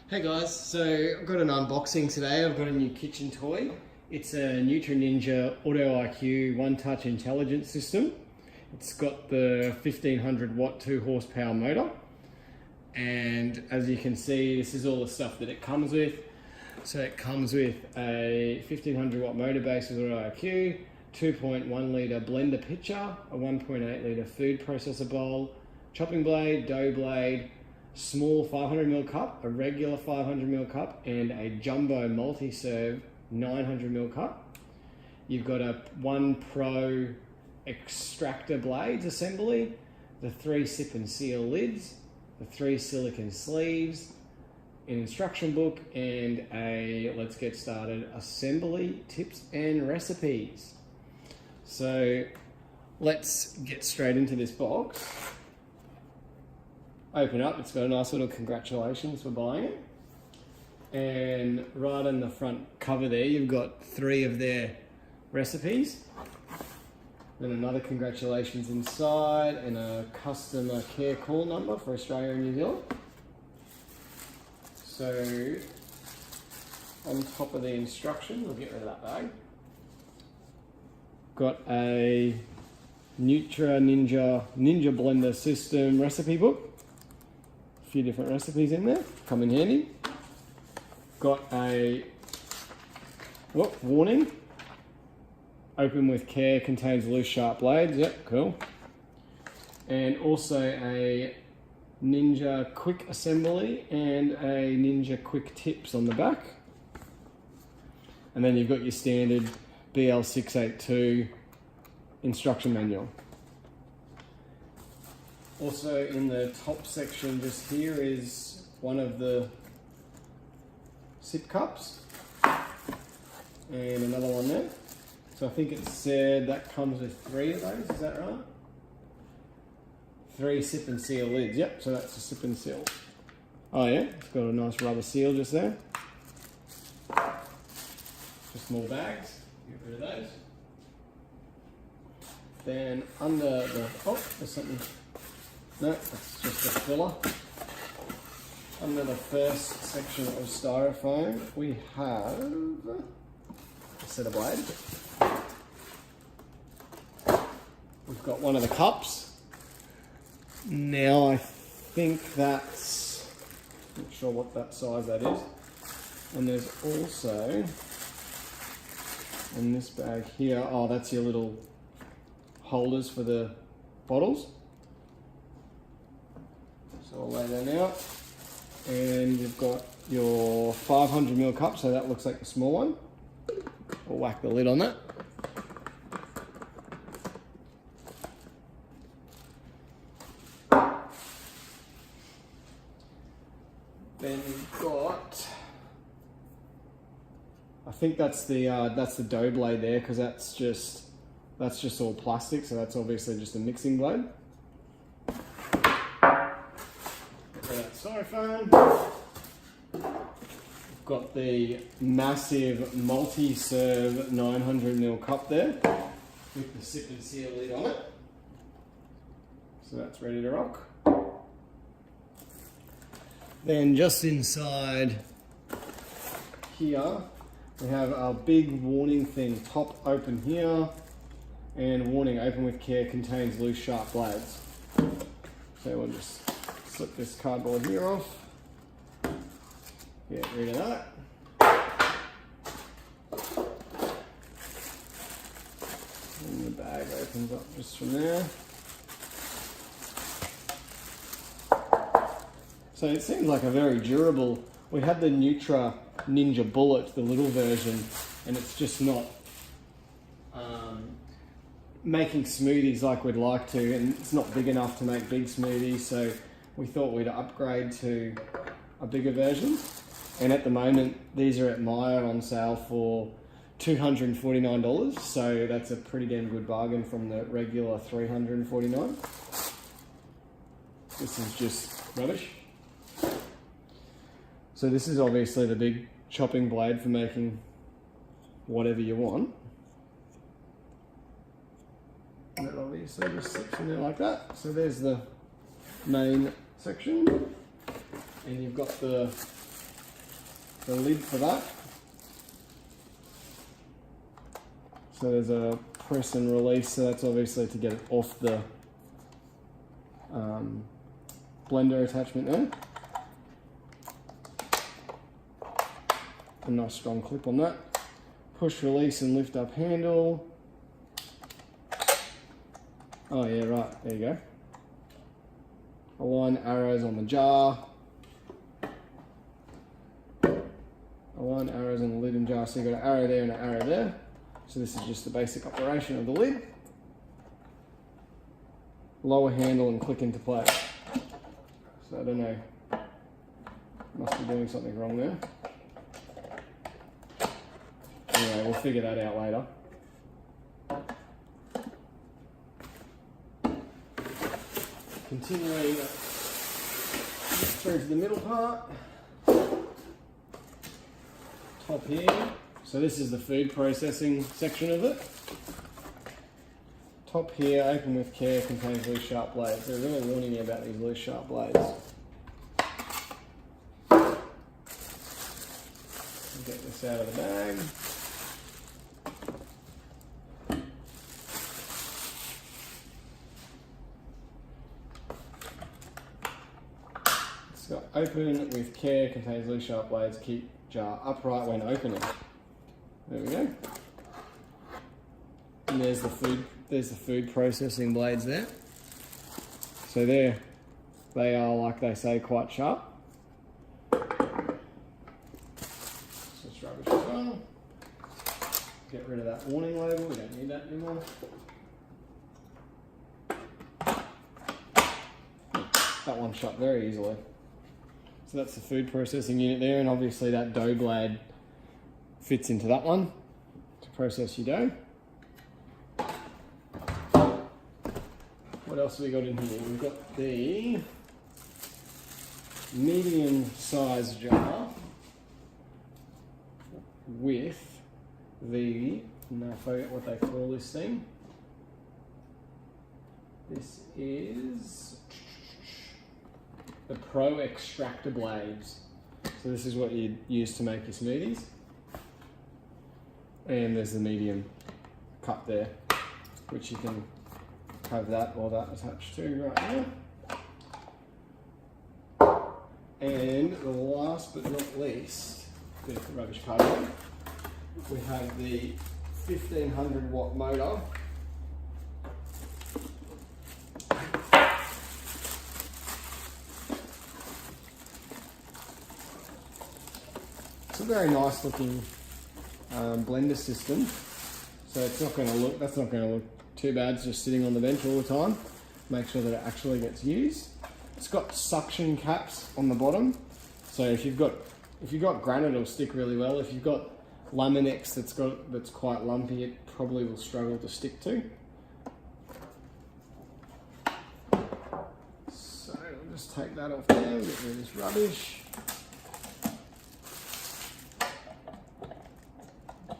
Hey guys, so I've got an unboxing today. I've got a new kitchen toy. It's a Nutri Ninja Auto IQ one-touch intelligence system. It's got the 1500 watt 2 horsepower motor. And as you can see, this is all the stuff that it comes with. So it comes with a 1500 watt motor base with Auto IQ, 2.1 litre blender pitcher, a 1.8 litre food processor bowl, chopping blade, dough blade, small 500ml cup, a regular 500ml cup, and a jumbo multi-serve 900ml cup. You've got a 1 Pro extractor blades assembly, the 3 sip and seal lids, the 3 silicone sleeves, an instruction book, and a, let's get started, assembly tips and recipes. So let's get straight into this box. Open up, it's got a nice little congratulations for buying it. And right on the front cover there, you've got 3 of their recipes. Then another congratulations inside and a customer care call number for Australia and New Zealand. So on top of the instructions, we'll get rid of that bag. Got a Nutri Ninja Blender System recipe book. A few different recipes in there, come in handy. Got a warning. Open with care, contains loose sharp blades. Yep, cool. And also a Ninja quick assembly and a Ninja quick tips on the back. And then you've got your standard BL682 instruction manual. Also in the top section just here is one of the sip cups and another one there. So I think it said that comes with 3 of those, is that right? 3 sip and seal lids, yep, so that's a sip and seal. Oh yeah, it's got a nice rubber seal just there. Just more bags, get rid of those. Then under the, oh, there's something. No, that's just a filler. Under the first section of styrofoam, we have a set of blades. We've got one of the cups. Now I think that's, not sure what that size that is. And there's also, in this bag here, oh, that's your little holders for the bottles. So I'll lay that out. And you've got your 500ml cup, so that looks like the small one. I'll whack the lid on that. Then you've got, I think that's the dough blade there, because that's just all plastic, so that's obviously just a mixing blade. Styrofoam. We've got the massive multi-serve 900ml cup there with the sip and seal lid on it. So that's ready to rock. Then just inside here, we have our big warning thing, top open here, and warning, open with care, contains loose sharp blades. So we'll just slip this cardboard here off, get rid of that. And the bag opens up just from there. So it seems like a very durable, we had the Nutri Ninja Bullet, the little version, and it's just not making smoothies like we'd like to, and it's not big enough to make big smoothies, so we thought we'd upgrade to a bigger version. And at the moment, these are at Myer on sale for $249, so that's a pretty damn good bargain from the regular $349. This is just rubbish. So this is obviously the big chopping blade for making whatever you want. And it obviously just sits in there like that. So there's the main section. And you've got the the lid for that. So there's a press and release, so that's obviously to get it off the blender attachment there. A nice strong clip on that. Push, release and lift up handle. Oh yeah, right, there you go. Align arrows on the jar. Align arrows on the lid and jar, so you've got an arrow there and an arrow there. So this is just the basic operation of the lid. Lower handle and click into place. So I don't know, must be doing something wrong there. Anyway, we'll figure that out later. Continuing through to the middle part. Top here. So this is the food processing section of it. Top here, open with care, contains loose sharp blades. They're really warning you about these loose sharp blades. Get this out of the bag. So open with care, contains loose sharp blades, keep jar upright when opening. There we go. And there's the food processing blades there. So they are, like they say, quite sharp. Just rubbish as well. Get rid of that warning label, we don't need that anymore. That one shut very easily. So that's the food processing unit there, and obviously that dough blade fits into that one to process your dough. What else have we got in here? We've got the medium size jar with the, I forget what they call this thing. This is the Pro Extractor blades. So this is what you'd use to make your smoothies. And there's the medium cup there, which you can have that or that attached to right now. And the last but not least, bit of the rubbish part of it, we have the 1500 watt motor. It's a very nice looking blender system, so it's not going to look, that's not going to look too bad. It's just sitting on the bench all the time. Make sure that it actually gets used. It's got suction caps on the bottom, so if you've got granite, it'll stick really well. If you've got Laminex that's quite lumpy, it probably will struggle to stick to. So I'll just take that off there, get rid of this rubbish.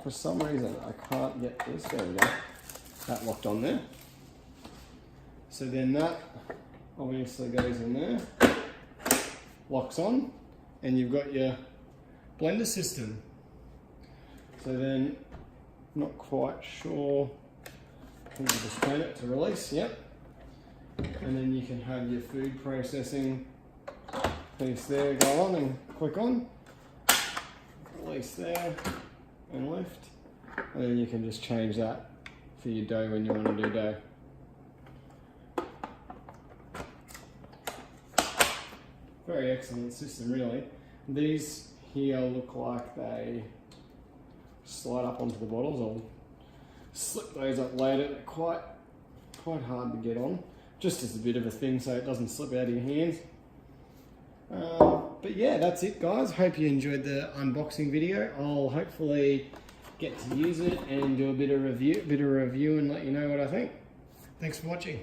For some reason I can't get this, there we go, that locked on there. So then that obviously goes in there, locks on, and you've got your blender system. So then, not quite sure, I think you just turn it to release, yep. And then you can have your food processing piece there go on and click on, release there and lift, and then you can just change that for your dough when you want to do dough. Very excellent system, really. These here look like they slide up onto the bottles. I'll slip those up later. They're quite hard to get on, just as a bit of a thing so it doesn't slip out of your hands. But yeah, that's it, guys. Hope you enjoyed the unboxing video. I'll hopefully get to use it and do a bit of review and let you know what I think. Thanks for watching.